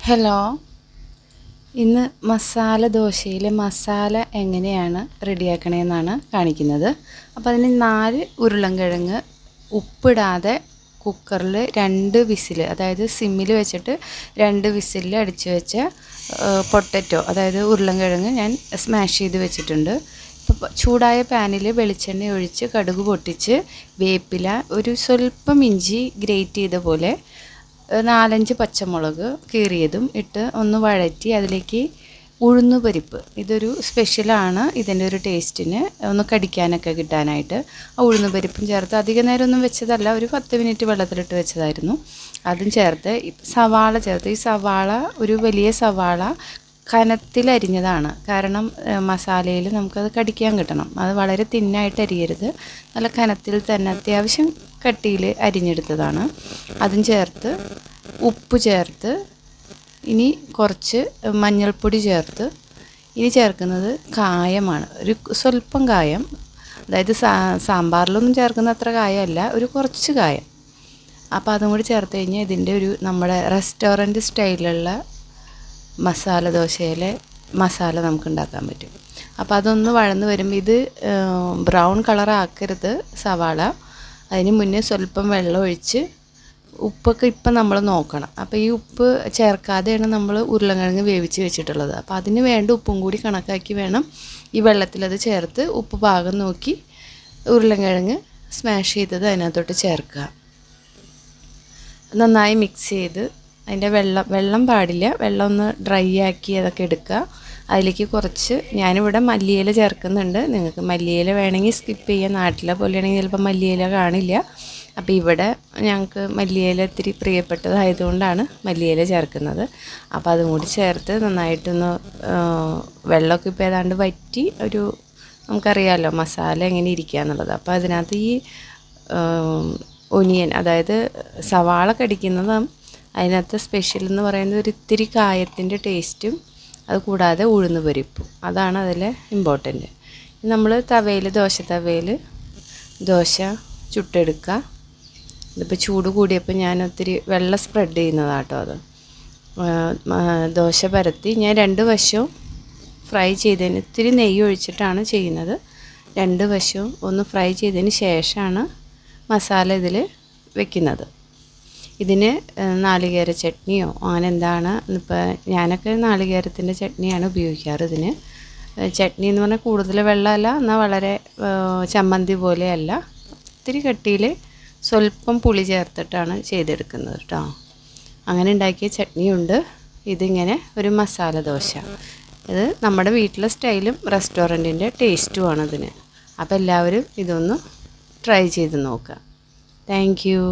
Hello, ഇന്ന് മസാല ദോശയിലെ മസാല എങ്ങനെയാണ് റെഡിയാക്കണതെന്നാണ് കാണിക്കുന്നത്. അപ്പോൾ അതിന് 4 ഉരുളൻകിഴങ്ങ് ഉപ്പിടാതെ കുക്കറിൽ 2 വിസിൽ, അതായത് സിമ്മിൽ വെച്ചിട്ട് 2 വിസിലിൽ അടിച്ചു വെച്ച പൊട്ടറ്റോ, അതായത് ഉരുളൻകിഴങ്ങ് ഞാൻ സ്മാഷ് ചെയ്ത് വെച്ചിട്ടുണ്ട്. ഇപ്പോൾ ചൂടായ പാനിൽ വെളിച്ചെണ്ണ ഒഴിച്ച് കടുക് പൊട്ടിച്ച് വേപ്പില, ഒരു സ്വല്പം ഇഞ്ചി ഗ്രേറ്റ് ചെയ്ത പോലെ, 4-5 പച്ചമുളക് കീറിയതും ഇട്ട് ഒന്ന് വഴറ്റി അതിലേക്ക് ഉഴുന്നുപരിപ്പ്, ഇതൊരു സ്പെഷ്യലാണ് ഇതിൻ്റെ ഒരു ടേസ്റ്റിന്, ഒന്ന് കടിക്കാനൊക്കെ കിട്ടാനായിട്ട്. ആ ഉഴുന്നുപരിപ്പും ചേർത്ത് അധിക നേരമൊന്നും വെച്ചതല്ല, ഒരു 10 മിനിറ്റ് വെള്ളത്തിലിട്ട് വെച്ചതായിരുന്നു. അതും ചേർത്ത് സവാള ചേർത്ത്, ഈ സവാള ഒരു വലിയ സവാള കനത്തിലരിഞ്ഞതാണ്. കാരണം മസാലയിൽ നമുക്കത് കടിക്കാൻ കിട്ടണം. അത് വളരെ തിന്നായിട്ട് അരിയരുത്, നല്ല കനത്തിൽ തന്നെ അത്യാവശ്യം കട്ടിയിൽ അരിഞ്ഞെടുത്തതാണ്. അതും ചേർത്ത് ഉപ്പ് ചേർത്ത്, ഇനി കുറച്ച് മഞ്ഞൾപ്പൊടി ചേർത്ത്, ഇനി ചേർക്കുന്നത് കായമാണ്, ഒരു സ്വല്പം കായം, അതായത് സാമ്പാറിലൊന്നും ചേർക്കുന്ന അത്ര കായമല്ല, ഒരു കുറച്ച് കായം. അപ്പോൾ അതും കൂടി ചേർത്ത് കഴിഞ്ഞാൽ ഇതിൻ്റെ ഒരു നമ്മുടെ റെസ്റ്റോറൻറ്റ് സ്റ്റൈലിലുള്ള മസാല ദോശയിലെ മസാല നമുക്ക് ഉണ്ടാക്കാൻ പറ്റും. അപ്പോൾ അതൊന്ന് വഴന്ന് വരുമ്പോൾ, ഇത് ബ്രൗൺ കളറാക്കരുത് സവാള, അതിന് മുന്നേ സ്വല്പം വെള്ളം ഒഴിച്ച് ഉപ്പൊക്കെ ഇപ്പം നമ്മൾ നോക്കണം. അപ്പോൾ ഈ ഉപ്പ് ചേർക്കാതെയാണ് നമ്മൾ ഉരുളൻകിഴങ്ങ് വേവിച്ച് വെച്ചിട്ടുള്ളത്. അപ്പോൾ അതിന് വേണ്ട ഉപ്പും കൂടി കണക്കാക്കി വേണം ഈ വെള്ളത്തിലത് ചേർത്ത് ഉപ്പ് പാകം നോക്കി ഉരുളൻകിഴങ്ങ് സ്മാഷ് ചെയ്തത് അതിനകത്തോട്ട് ചേർക്കുക. നന്നായി മിക്സ് ചെയ്ത് അതിൻ്റെ വെള്ളം പാടില്ല, വെള്ളം ഒന്ന് ഡ്രൈ ആക്കി അതൊക്കെ എടുക്കുക. അതിലേക്ക് കുറച്ച് ഞാനിവിടെ മല്ലിയില ചേർക്കുന്നുണ്ട്. നിങ്ങൾക്ക് മല്ലിയില വേണമെങ്കിൽ സ്കിപ്പ് ചെയ്യാം, നാട്ടിലെ പോലെയാണെങ്കിൽ ചിലപ്പോൾ മല്ലിയില കാണില്ല. അപ്പോൾ ഇവിടെ ഞങ്ങൾക്ക് മല്ലിയില ഇത്തിരി പ്രിയപ്പെട്ടതായതുകൊണ്ടാണ് മല്ലിയില ചേർക്കുന്നത്. അപ്പോൾ അതും കൂടി ചേർത്ത് നന്നായിട്ടൊന്ന്, വെള്ളമൊക്കെ ഇപ്പോൾ ഏതാണ്ട് വറ്റി, ഒരു നമുക്കറിയാമല്ലോ മസാല എങ്ങനെ ഇരിക്കുക എന്നുള്ളത്. അപ്പോൾ അതിനകത്ത് ഈ ഒനിയൻ, അതായത് സവാള കടിക്കുന്നതും അതിനകത്ത് സ്പെഷ്യൽ എന്ന് പറയുന്നത് ഒരു ഇത്തിരി കായത്തിൻ്റെ ടേസ്റ്റും, അത് കൂടാതെ ഉഴുന്ന് പരിപ്പും, അതാണ് അതിൽ ഇമ്പോർട്ടൻറ്റ്. നമ്മൾ ദോശ തവയിൽ ദോശ ചുട്ടെടുക്കുക. ഇതിപ്പോൾ ചൂട് കൂടിയപ്പോൾ ഞാൻ ഒത്തിരി വെള്ളം സ്പ്രെഡ് ചെയ്യുന്നതാട്ടോ അത്. ദോശ പരത്തി ഞാൻ 2 വശവും ഫ്രൈ ചെയ്തതിന്, ഇത്തിരി നെയ്യ് ഒഴിച്ചിട്ടാണ് ചെയ്യുന്നത്. 2 വശവും ഒന്ന് ഫ്രൈ ചെയ്തതിന് ശേഷമാണ് മസാല ഇതിൽ വെക്കുന്നത്. ഇതിന് നാളികേര ചട്നിയോ അങ്ങനെ എന്താണ്, ഇപ്പോൾ ഞാനൊക്കെ നാളികേരത്തിൻ്റെ ചട്നിയാണ് ഉപയോഗിക്കാറ്. ഇതിന് ചട്നി എന്ന് പറഞ്ഞാൽ കൂടുതൽ വെള്ളമല്ല, എന്നാൽ വളരെ ചമ്മന്തി പോലെയല്ല, ഇത്തിരി കട്ടിയിൽ സ്വല്പം പുളി ചേർത്തിട്ടാണ് ചെയ്തെടുക്കുന്നത് കേട്ടോ. അങ്ങനെ ഉണ്ടാക്കിയ ചട്നിയുണ്ട്. ഇതിങ്ങനെ ഒരു മസാല ദോശ, ഇത് നമ്മുടെ വീട്ടിലെ സ്റ്റൈലും റെസ്റ്റോറൻറ്റിൻ്റെ ടേസ്റ്റുമാണ് ഇതിന്. അപ്പോൾ എല്ലാവരും ഇതൊന്ന് ട്രൈ ചെയ്ത് നോക്കുക. Thank you.